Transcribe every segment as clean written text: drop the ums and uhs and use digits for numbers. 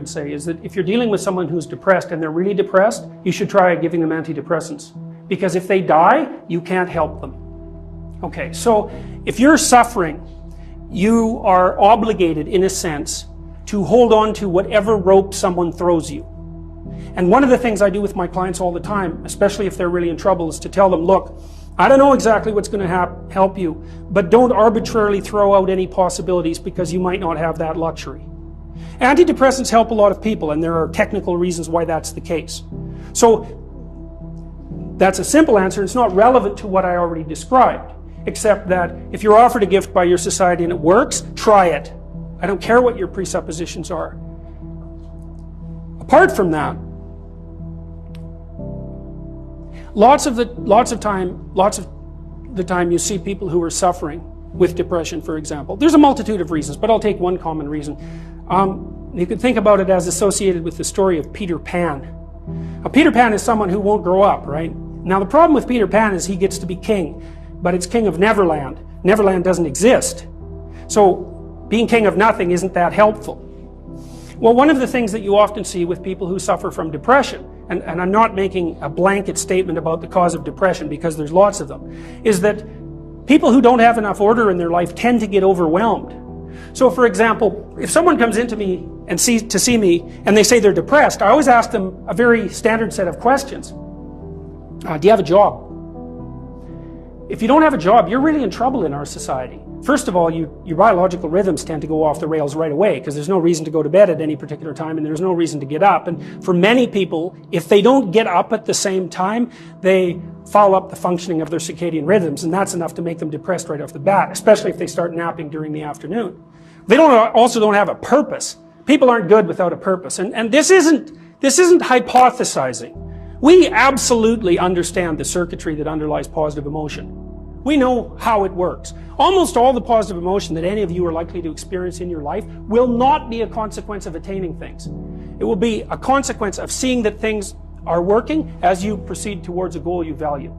would say is that if you're dealing with someone who's depressed and they're really depressed, you should try giving them antidepressants. Because if they die, you can't help them. Okay, so if you're suffering, you are obligated, in a sense, to hold on to whatever rope someone throws you. And one of the things I do with my clients all the time, especially if they're really in trouble, is to tell them, look, I don't know exactly what's going to help you, but don't arbitrarily throw out any possibilities because you might not have that luxury. Antidepressants help a lot of people, and there are technical reasons why that's the case. So that's a simple answer. It's not relevant to what I already described, except that if you're offered a gift by your society and it works, try it. I don't care what your presuppositions are. Apart from that, lots of the time you see people who are suffering with depression, for example. There's a multitude of reasons, but I'll take one common reason. You could think about it as associated with the story of Peter Pan. Now, Peter Pan is someone who won't grow up, right? Now, the problem with Peter Pan is he gets to be king, but it's king of Neverland. Neverland doesn't exist. So being king of nothing isn't that helpful. Well, one of the things that you often see with people who suffer from depression, and I'm not making a blanket statement about the cause of depression because there's lots of them, is that people who don't have enough order in their life tend to get overwhelmed. So for example, if someone comes into me and to see me and they say they're depressed, I always ask them a very standard set of questions. Do you have a job? If you don't have a job, you're really in trouble in our society. First of all, your biological rhythms tend to go off the rails right away because there's no reason to go to bed at any particular time and there's no reason to get up. And for many people, if they don't get up at the same time, they foul up the functioning of their circadian rhythms, and that's enough to make them depressed right off the bat, especially if they start napping during the afternoon. They also don't have a purpose. People aren't good without a purpose. And this isn't hypothesizing. We absolutely understand the circuitry that underlies positive emotion. We know how it works. Almost all the positive emotion that any of you are likely to experience in your life will not be a consequence of attaining things. It will be a consequence of seeing that things are working as you proceed towards a goal you value.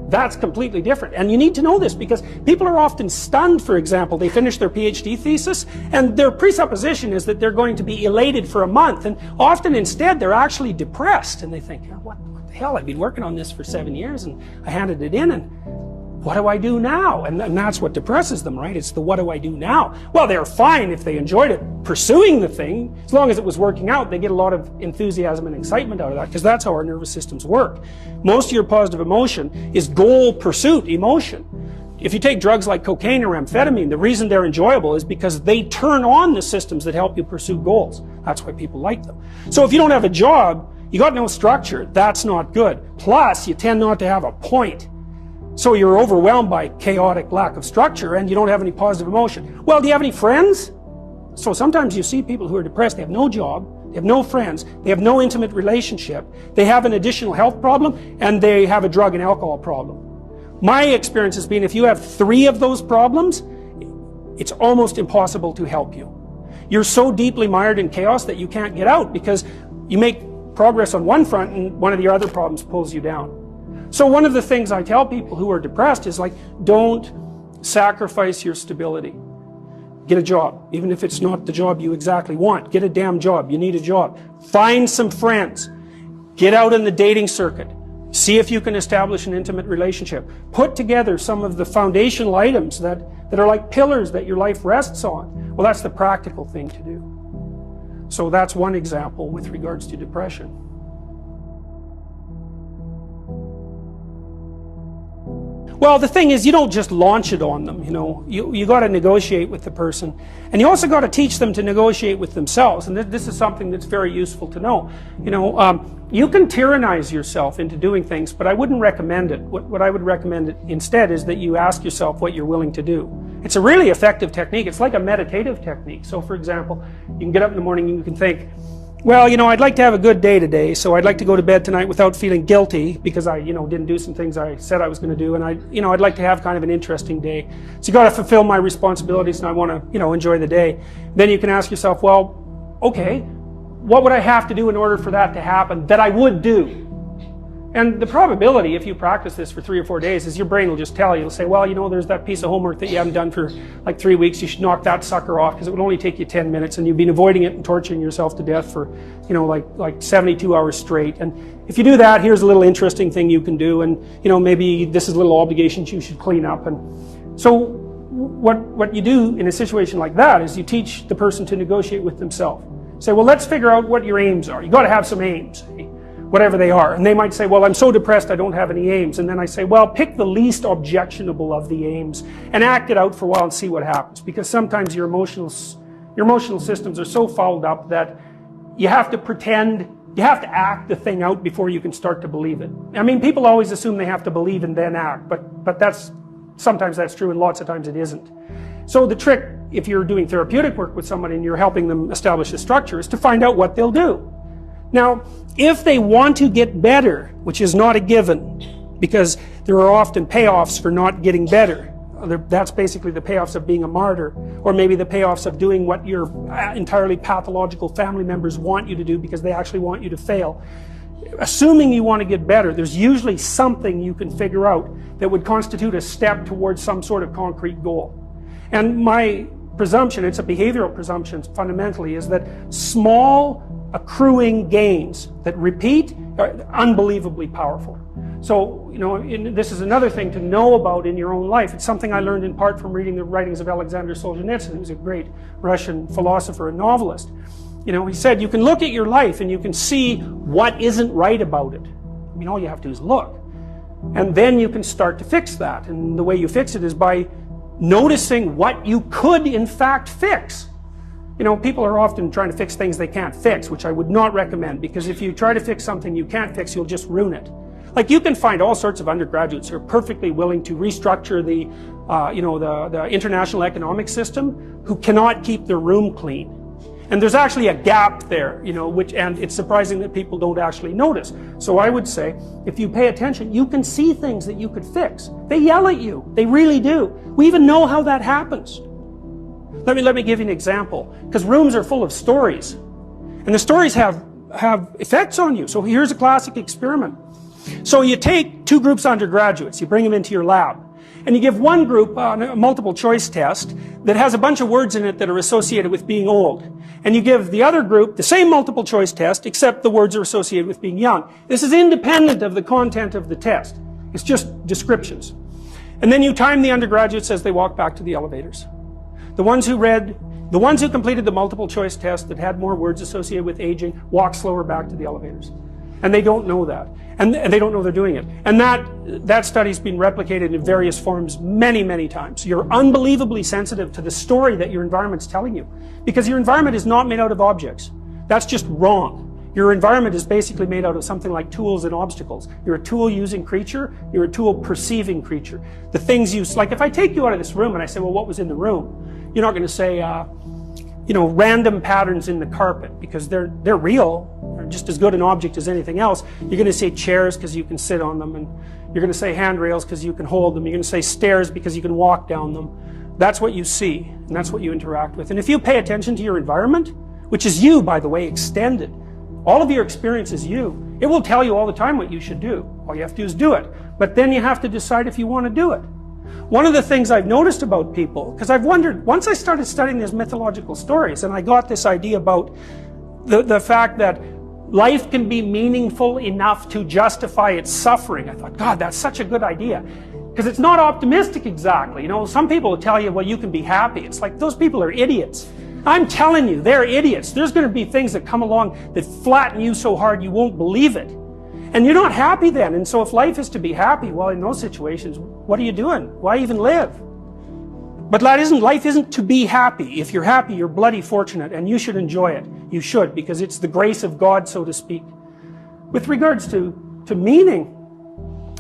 That's completely different. And you need to know this because people are often stunned, for example. They finish their PhD thesis and their presupposition is that they're going to be elated for a month. And often instead they're actually depressed. And they think, what the hell, I've been working on this for 7 years and I handed it in and what do I do now? And that's what depresses them, right? It's the what do I do now? Well, they're fine if they enjoyed it, pursuing the thing. As long as it was working out, they get a lot of enthusiasm and excitement out of that because that's how our nervous systems work. Most of your positive emotion is goal pursuit emotion. If you take drugs like cocaine or amphetamine, the reason they're enjoyable is because they turn on the systems that help you pursue goals. That's why people like them. So if you don't have a job, you got no structure, that's not good. Plus, you tend not to have a point. So you're overwhelmed by chaotic lack of structure and you don't have any positive emotion. Well, do you have any friends? So sometimes you see people who are depressed, they have no job, they have no friends, they have no intimate relationship, they have an additional health problem, and they have a drug and alcohol problem. My experience has been if you have 3 of those problems, it's almost impossible to help you. You're so deeply mired in chaos that you can't get out because you make progress on one front and one of the other problems pulls you down. So one of the things I tell people who are depressed is like, don't sacrifice your stability. Get a job, even if it's not the job you exactly want. Get a damn job. You need a job. Find some friends. Get out in the dating circuit. See if you can establish an intimate relationship. Put together some of the foundational items that are like pillars that your life rests on. Well, that's the practical thing to do. So that's one example with regards to depression. Well, the thing is, you don't just launch it on them, you know. You got to negotiate with the person. And you also got to teach them to negotiate with themselves. And this is something that's very useful to know. You know, you can tyrannize yourself into doing things, but I wouldn't recommend it. What I would recommend instead is that you ask yourself what you're willing to do. It's a really effective technique. It's like a meditative technique. So, for example, you can get up in the morning and you can think, well, you know, I'd like to have a good day today, so I'd like to go to bed tonight without feeling guilty because I, you know, didn't do some things I said I was going to do, and I'd like to have kind of an interesting day. So you got to fulfill my responsibilities, and I want to, you know, enjoy the day. Then you can ask yourself, well, okay, what would I have to do in order for that to happen that I would do? And the probability, if you practice this for 3 or 4 days, is your brain will just tell you, it'll say, well, you know, there's that piece of homework that you haven't done for like 3 weeks, you should knock that sucker off because it would only take you 10 minutes and you've been avoiding it and torturing yourself to death for, you know, like 72 hours straight. And if you do that, here's a little interesting thing you can do, and, you know, maybe this is little obligations you should clean up. And so what you do in a situation like that is you teach the person to negotiate with themselves. Say, well, let's figure out what your aims are. You got to have some aims, whatever they are. And they might say, well, I'm so depressed I don't have any aims. And then I say, well, pick the least objectionable of the aims and act it out for a while and see what happens. Because sometimes your emotional systems are so fouled up that you have to pretend, you have to act the thing out before you can start to believe it. I mean, people always assume they have to believe and then act, but sometimes that's true and lots of times it isn't. So the trick, if you're doing therapeutic work with somebody and you're helping them establish a structure, is to find out what they'll do. Now, if they want to get better, which is not a given, because there are often payoffs for not getting better. That's basically the payoffs of being a martyr, or maybe the payoffs of doing what your entirely pathological family members want you to do because they actually want you to fail. Assuming you want to get better, there's usually something you can figure out that would constitute a step towards some sort of concrete goal. And my presumption, it's a behavioral presumption fundamentally, is that small accruing gains that repeat are unbelievably powerful. So, you know, this is another thing to know about in your own life. It's something I learned in part from reading the writings of Alexander Solzhenitsyn, who's a great Russian philosopher and novelist. You know, he said, you can look at your life and you can see what isn't right about it. I mean, all you have to do is look. And then you can start to fix that. And the way you fix it is by noticing what you could in fact fix. You know, people are often trying to fix things they can't fix, which I would not recommend, because if you try to fix something you can't fix, you'll just ruin it. Like, you can find all sorts of undergraduates who are perfectly willing to restructure the, the international economic system, who cannot keep their room clean. And there's actually a gap there, you know, and it's surprising that people don't actually notice. So I would say, if you pay attention, you can see things that you could fix. They yell at you. They really do. We even know how that happens. Let me give you an example, because rooms are full of stories, and the stories have effects on you. So here's a classic experiment. So you take 2 groups of undergraduates, you bring them into your lab, and you give one group a multiple choice test that has a bunch of words in it that are associated with being old. And you give the other group the same multiple choice test, except the words are associated with being young. This is independent of the content of the test. It's just descriptions. And then you time the undergraduates as they walk back to the elevators. The ones who completed the multiple choice test that had more words associated with aging walk slower back to the elevators. And they don't know that. And they don't know they're doing it. And that study's been replicated in various forms many, many times. You're unbelievably sensitive to the story that your environment's telling you. Because your environment is not made out of objects. That's just wrong. Your environment is basically made out of something like tools and obstacles. You're a tool-using creature, you're a tool-perceiving creature. The things you, like if I take you out of this room and I say, well, what was in the room? You're not going to say, you know, random patterns in the carpet, because they're real. They're just as good an object as anything else. You're going to say chairs because you can sit on them, and you're going to say handrails because you can hold them. You're going to say stairs because you can walk down them. That's what you see, and that's what you interact with. And if you pay attention to your environment, which is you, by the way, extended, all of your experience is you. It will tell you all the time what you should do. All you have to do is do it. But then you have to decide if you want to do it. One of the things I've noticed about people, because I've wondered, once I started studying these mythological stories, and I got this idea about the fact that life can be meaningful enough to justify its suffering, I thought, God, that's such a good idea. Because it's not optimistic exactly. You know, some people will tell you, well, you can be happy. It's like, those people are idiots. I'm telling you, they're idiots. There's going to be things that come along that flatten you so hard you won't believe it. And you're not happy then. And so if life is to be happy, well, in those situations, what are you doing? Why even live? But life isn't to be happy. If you're happy, you're bloody fortunate, and you should enjoy it. You should, because it's the grace of God, so to speak. With regards to meaning,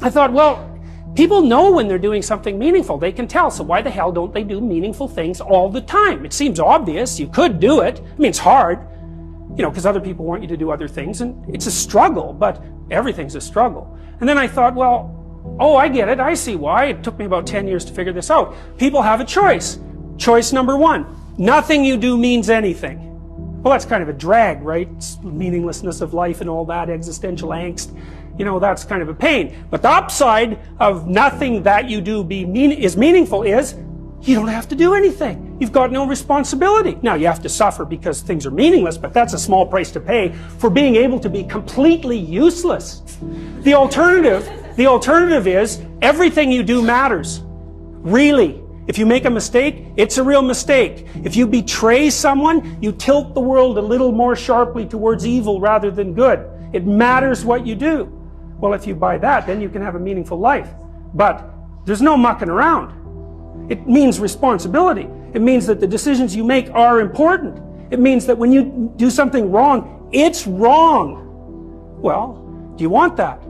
I thought, well, people know when they're doing something meaningful. They can tell, so why the hell don't they do meaningful things all the time? It seems obvious. You could do it. I mean, it's hard, you know, because other people want you to do other things, and it's a struggle, but everything's a struggle. And then I thought, well, oh, I get it. I see why. It took me about 10 years to figure this out. People have a choice. Choice number 1. Nothing you do means anything. Well, that's kind of a drag, right? It's meaninglessness of life and all that, existential angst. You know, that's kind of a pain. But the upside of nothing that you do is meaningful is you don't have to do anything. You've got no responsibility. Now, you have to suffer because things are meaningless, but that's a small price to pay for being able to be completely useless. The alternative is everything you do matters. Really. If you make a mistake, it's a real mistake. If you betray someone, you tilt the world a little more sharply towards evil rather than good. It matters what you do. Well, if you buy that, then you can have a meaningful life. But there's no mucking around. It means responsibility. It means that the decisions you make are important. It means that when you do something wrong, it's wrong. Well, do you want that?